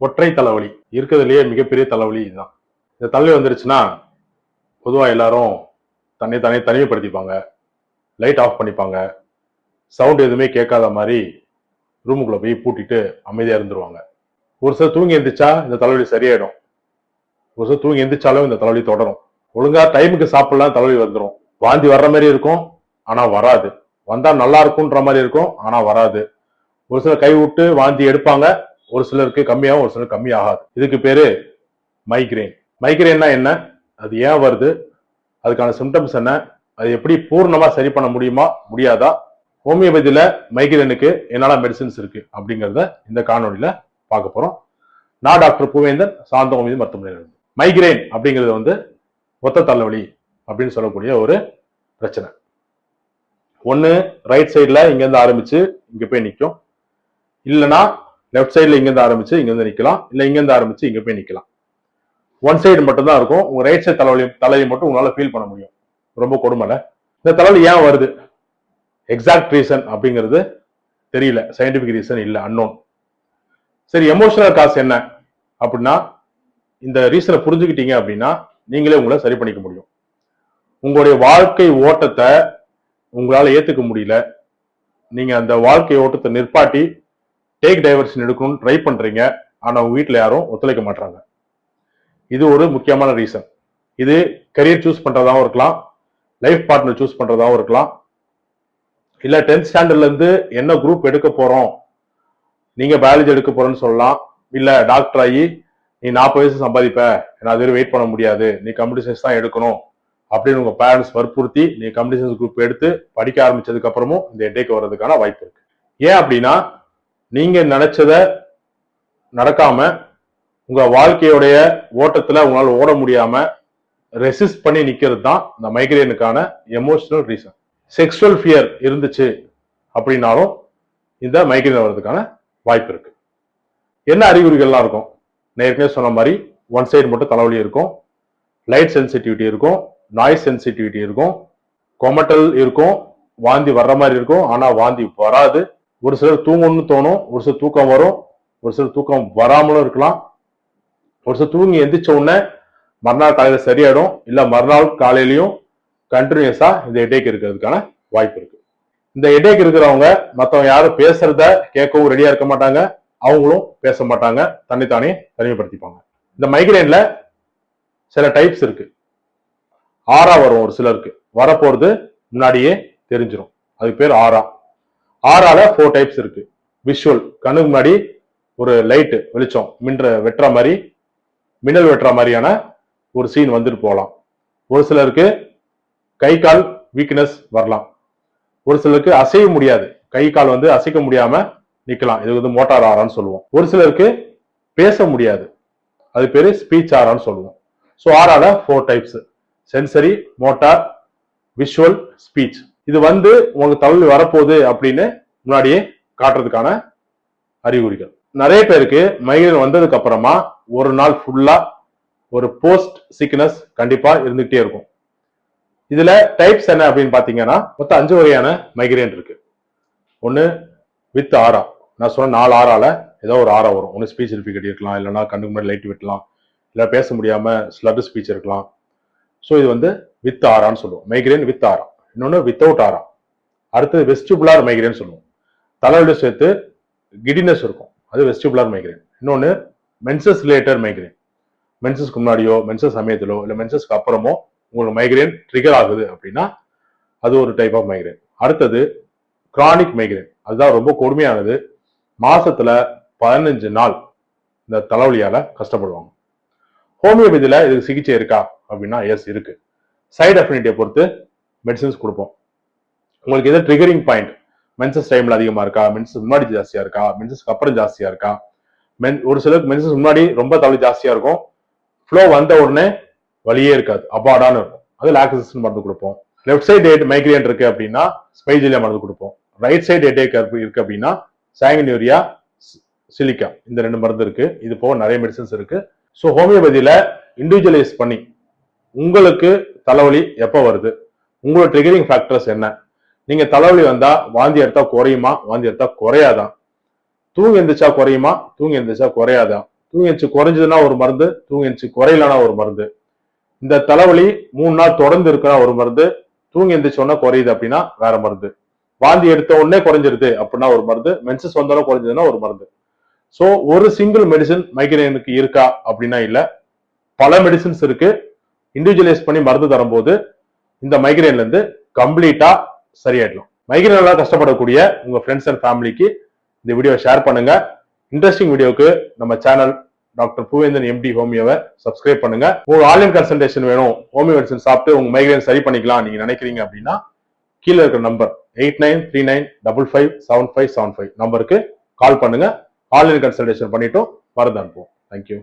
ஒற்றை தலைவலி இருக்கிறதுலயே மிகப்பெரிய தலைவலி இதுதான். இந்த தலைவலி வந்துருச்சுன்னா பொதுவா எல்லாரும் தானே தனிமைப்படுத்திப்பாங்க, லைட் ஆஃப் பண்ணிப்பாங்க, சவுண்ட் எதுவுமே கேட்காத மாதிரி ரூமுக்குள்ள போய் பூட்டிட்டு அமைதியா இருந்துருவாங்க. ஒரு சிலர் தூங்கி எந்திரிச்சா இந்த தலைவலி சரியாயிடும், ஒரு சிலர் தூங்கி எந்திரிச்சாலும் இந்த தலைவலி தொடரும். ஒழுங்கா டைமுக்கு சாப்பிடலாம் தலைவலி வந்துடும். வாந்தி வர்ற மாதிரி இருக்கும் ஆனா வராது, வந்தா நல்லா இருக்கும்ன்ற மாதிரி இருக்கும் ஆனா வராது. ஒரு சிலர் கை விட்டு வாந்தி எடுப்பாங்க, ஒரு சிலருக்கு கம்மியாகும், ஒரு சிலர் கம்மி ஆகாது. இதுக்கு பேரு மைக்ரேன். மைக்ரேன்னா என்ன, அது ஏன் வருது, அதுக்கான சிம்டம்ஸ் என்ன, அது எப்படி பூர்ணமா சரி பண்ண முடியுமா முடியாதா, ஹோமியோபதியில மைக்ரேனுக்கு என்னென்ன மெடிசின்ஸ் இருக்கு அப்படிங்கறத இந்த காணொலியில பார்க்க போறோம். நான் டாக்டர் பூவேந்தன், சாந்த ஹோமியோபதி மருத்துவமனையில். மைக்ரேன் அப்படிங்கிறது வந்து ஒத்த தலைவலி அப்படின்னு சொல்லக்கூடிய ஒரு பிரச்சனை. ஒன்னு ரைட் சைட்ல இங்க இருந்து ஆரம்பிச்சு இங்க போய் நிற்கும், இல்லைன்னா லெஃப்ட் சைட்ல இங்க இருந்து ஆரம்பிச்சு இங்க இருந்து நிக்கலாம், இல்ல இங்க இருந்து ஆரம்பிச்சு இங்க போய் நிக்கலாம். ஒன் சைடு மட்டும் தான் இருக்கும். உங்க ரைட் சைடு தலையை மட்டும் உங்களால ஃபீல் பண்ண முடியும். ரொம்ப கொடுமலை. இந்த தலைவலி ஏன் வருது, எக்ஸாக்ட் ரீசன் அப்படிங்கிறது தெரியல, சயின்டிபிக் ரீசன் இல்ல, அன்னோன். சரி, எமோஷனல் காஸ் என்ன அப்படின்னா, இந்த ரீசனை புரிஞ்சுக்கிட்டீங்க அப்படின்னா நீங்களே உங்களை சரி பண்ணிக்க முடியும். உங்களுடைய வாழ்க்கை ஓட்டத்தை உங்களால ஏத்துக்க முடியல, நீங்க அந்த வாழ்க்கை ஓட்டத்தை நிற்பாட்டி டேக் டைவர்ஷன் எடுக்கணும்னு ட்ரை பண்றீங்க, ஆனா உங்க வீட்டுல யாரும் ஒத்துழைக்க மாட்டாங்க. இது ஒரு முக்கியமான ரீசன். இது கரியர் சூஸ் பண்றதாவும் இருக்கலாம், லைஃப் பார்ட்னர் சூஸ் பண்றதாவும் இருக்கலாம், இல்ல 10th ஸ்டாண்டர்ட்ல இருந்து என்ன குரூப் எடுக்க போறோம், நீங்க பயாலஜி எடுக்க போறோம்னு சொல்லலாம், இல்ல டாக்டர் ஆகி நீ 40 வயசு சம்பாதிப்ப, நான் அது வெயிட் பண்ண முடியாது, நீ கம்ப்யூட்டர் சயின்ஸ் தான் எடுக்கணும் அப்படின்னு உங்க பேரண்ட்ஸ் வற்புறுத்தி நீ கம்ப்யூட்டர் சயின்ஸ் குரூப் எடுத்து படிக்க ஆரம்பிச்சதுக்கு அப்புறமும் இந்த ஹெட்டேக் வர்றதுக்கான வாய்ப்பு இருக்கு. ஏன் அப்படின்னா, நீங்க நினைச்சத நடக்காம உங்க வாழ்க்கையோடைய ஓட்டத்துல உங்களால ஓட முடியாம ரெசிஸ்ட் பண்ணி நிக்கிறது தான் இந்த மைக்ரேனுக்கான எமோஷனல் ரீசன். செக்ஷுவல் ஃபியர் இருந்துச்சு அப்படின்னாலும் இந்த மைக்ரேன் வர்றதுக்கான வாய்ப்பு இருக்கு. என்ன அறிகுறிகள்லாம் இருக்கும், நான் ஏற்கனவே சொன்ன மாதிரி ஒன் சைடு மட்டும் தலைவலி இருக்கும், லைட் சென்சிட்டிவிட்டி இருக்கும், நாய்ஸ் சென்சிட்டிவிட்டி இருக்கும், கொமட்டல் இருக்கும், வாந்தி வர்ற மாதிரி இருக்கும் ஆனா வாந்தி வராது. ஒரு சிலர் தூங்கணும்னு தோணும், ஒரு சிலர் தூக்கம் வரும், ஒரு சிலர் தூக்கம் வராமலும் இருக்கலாம். ஒரு சிலர் தூங்கி எந்திரிச்ச உடனே மறுநாள் காலையில சரியாயிடும், இல்ல மறுநாள் காலையிலயும் கண்டினியூஸா இந்த ஹெட்டேக் இருக்கிறதுக்கான வாய்ப்பு இருக்கு. இந்த ஹெட்டேக் இருக்கிறவங்க மற்றவங்க யாரும் பேசுறத கேட்கவும் ரெடியா இருக்க மாட்டாங்க, அவங்களும் பேச மாட்டாங்க, தன்னைத்தானே தனிமைப்படுத்திப்பாங்க. இந்த மைக்ரேன்ல சில டைப்ஸ் இருக்கு. ஆரா வரும், ஒரு சிலருக்கு வரப்போறது முன்னாடியே தெரிஞ்சிடும், அதுக்கு பேர் ஆரா. ஆறால 4 டைப்ஸ் இருக்கு. விஷுவல், கண்ணுக்கு முன்னாடி ஒரு லைட் வெளிச்சம் வெட்டுற மாதிரி, மின்னல் வெட்டுற மாதிரியான ஒரு சீன் வந்துட்டு போகலாம். ஒரு சிலருக்கு கை கால் வீக்னஸ் வரலாம், ஒரு சிலருக்கு அசைய முடியாது, கை கால் வந்து அசைக்க முடியாம நிக்கலாம், இது வந்து மோட்டார் ஆரான்னு சொல்லுவோம். ஒரு சிலருக்கு பேச முடியாது, அது பேரு ஸ்பீச் ஆரான்னு சொல்லுவோம். ஸோ ஆரால 4 types: sensory, motor, visual, speech. இது வந்து உங்களுக்கு தலைவலி வரப்போகுது அப்படின்னு முன்னாடியே காட்டுறதுக்கான அறிகுறிகள். நிறைய பேருக்கு மைக்ரேன் வந்ததுக்கு அப்புறமா ஒரு நாள் ஃபுல்லா ஒரு போஸ்ட் சிக்னஸ் கண்டிப்பா இருந்துகிட்டே இருக்கும். இதுல டைப்ஸ் என்ன அப்படின்னு பாத்தீங்கன்னா, மொத்தம் 5 வகையான மைக்ரேன் இருக்கு. ஒன்னு வித் ஆரா, நான் சொன்ன 4 ஆரால ஏதோ ஒரு ஆரா வரும். ஒன்னு ஸ்பீச் டிஃபிகல்டி இருக்கலாம், இல்லைன்னா கண்ணுக்கு முன்னாடி லைட் விட்டலாம், இல்ல பேச முடியாம ஸ்லர் ஸ்பீச் இருக்கலாம். ஸோ இது வந்து வித் ஆரான்னு சொல்லுவோம், மைக்ரேன் வித் ஆரா. இன்னொன்னு வித்தவுட் ஆரா. அடுத்தது வெஸ்டிபுலார் மைக்ரேன் சொல்லுவோம், தலைவலி சேர்த்து கிடினஸ் இருக்கும், அது வெஸ்டிபுலார் மைக்ரேன். இன்னொன்னு மென்சஸ் ரிலேட்டட் மைக்ரேன், மென்சஸ்க்கு முன்னாடியோ மென்சஸ் சமயத்திலோ இல்ல மென்சஸ்க்கு அப்புறமோ உங்களுக்கு மைக்ரேன் ட்ரிகர் ஆகுது அப்படின்னா அது ஒரு டைப் ஆஃப் மைக்ரேன். அடுத்தது கிரானிக் மைக்ரேன், அதுதான் ரொம்ப கொடுமையானது. மாசத்துல 15 நாள் இந்த தலைவலியால கஷ்டப்படுவாங்க. ஹோமியோபதியில இதுக்கு சிகிச்சை இருக்கா அப்படின்னா எஸ் இருக்கு. சைடு அஃபினிட்டியை பொறுத்து மெடிசின்ஸ் கொடுப்போம். உங்களுக்கு எது ட்ரிகரிங் பாயிண்ட், மென்சஸ் டைம்ல அதிகமா இருக்கா, மென்சஸ் முன்னாடி ஜாஸ்தியா இருக்கா, மென்சஸ்க்கு அப்புறம் ஜாஸ்தியா இருக்கா, ஒரு சிலருக்கு மென்சஸ் முன்னாடி ரொம்ப தலைவலி ஜாஸ்தியா இருக்கும், ஃப்ளோ வந்த உடனே வலியே இருக்காது, அபாடான்னு இருக்கும், அது லாக்ஸிசின் மருந்து கொடுப்போம். லெஃப்ட் சைடு மைக்ரேன் இருக்கு அப்படின்னா ஸ்பைஜிலியா மருந்து கொடுப்போம். ரைட் சைடு ஹெட்டேக் இருக்கு அப்படின்னா சாங்கினூரியா, சிலிக்கா, இந்த 2 மருந்து இருக்கு. இது போக நிறைய மெடிசன்ஸ் இருக்கு. ஸோ ஹோமியோபதியில இண்டிவிஜுவலைஸ் பண்ணி உங்களுக்கு தலைவலி எப்போ வருது, உங்களோட ட்ரிகரிங் ஃபேக்டர்ஸ் என்ன, நீங்க தலைவலி வந்தா வாந்தி எடுத்தா குறையுமா, வாந்தி எடுத்தா குறையாதா, தூங்கி எந்திரிச்சா குறையுமா, தூங்கி எந்திரிச்சா குறையாதா, தூங்க எந்திரிச்சு குறைஞ்சதுன்னா ஒரு மருந்து, தூங்க எந்திரிச்சு குறையலனா ஒரு மருந்து. இந்த தலைவலி 3 நாள் தொடர்ந்து இருக்குன்னா ஒரு மருந்து, தூங்கி எந்திரிச்சோன்னா குறையுது அப்படின்னா வேற மருந்து. வாந்தி எடுத்த உடனே குறைஞ்சிருது அப்படின்னா ஒரு மருந்து, மென்சஸ் வந்தாலும் குறைஞ்சதுன்னா ஒரு மருந்து. சோ ஒரு சிங்கிள் மெடிசன் மைக்ரேனுக்கு இருக்கா அப்படின்னா இல்ல, பல மெடிசின்ஸ் இருக்கு. இண்டிவிஜுவலைஸ் பண்ணி மருந்து தரும்போது இந்த மைக்ரேன்ல இருந்து கம்ப்ளீட்டா சரியாயிடலாம். மைக்ரேனால கஷ்டப்படக்கூடிய உங்க ஃப்ரெண்ட்ஸ் அண்ட் ஃபேமிலிக்கு இந்த வீடியோ ஷேர் பண்ணுங்க. இன்ட்ரெஸ்டிங் வீடியோக்கு நம்ம channel doctor Poovendhan empty ஹோமியோவை subscribe பண்ணுங்க. உங்களுக்கு ஆன்லைன் கன்சல்டேஷன் வேணும், ஹோமியோ மெடிசன் சாப்பிட்டு உங்க மைக்ரேன் சரி பண்ணிக்கலாம் நீங்க நினைக்கிறீங்க அப்படின்னா கீழே இருக்கிற நம்பர் 8939557575 நம்பருக்கு கால் பண்ணுங்க. ஆன்லைன் கன்சல்டேஷன் பண்ணிட்டோம் மருந்து அனுப்புவோம். தேங்க்யூ.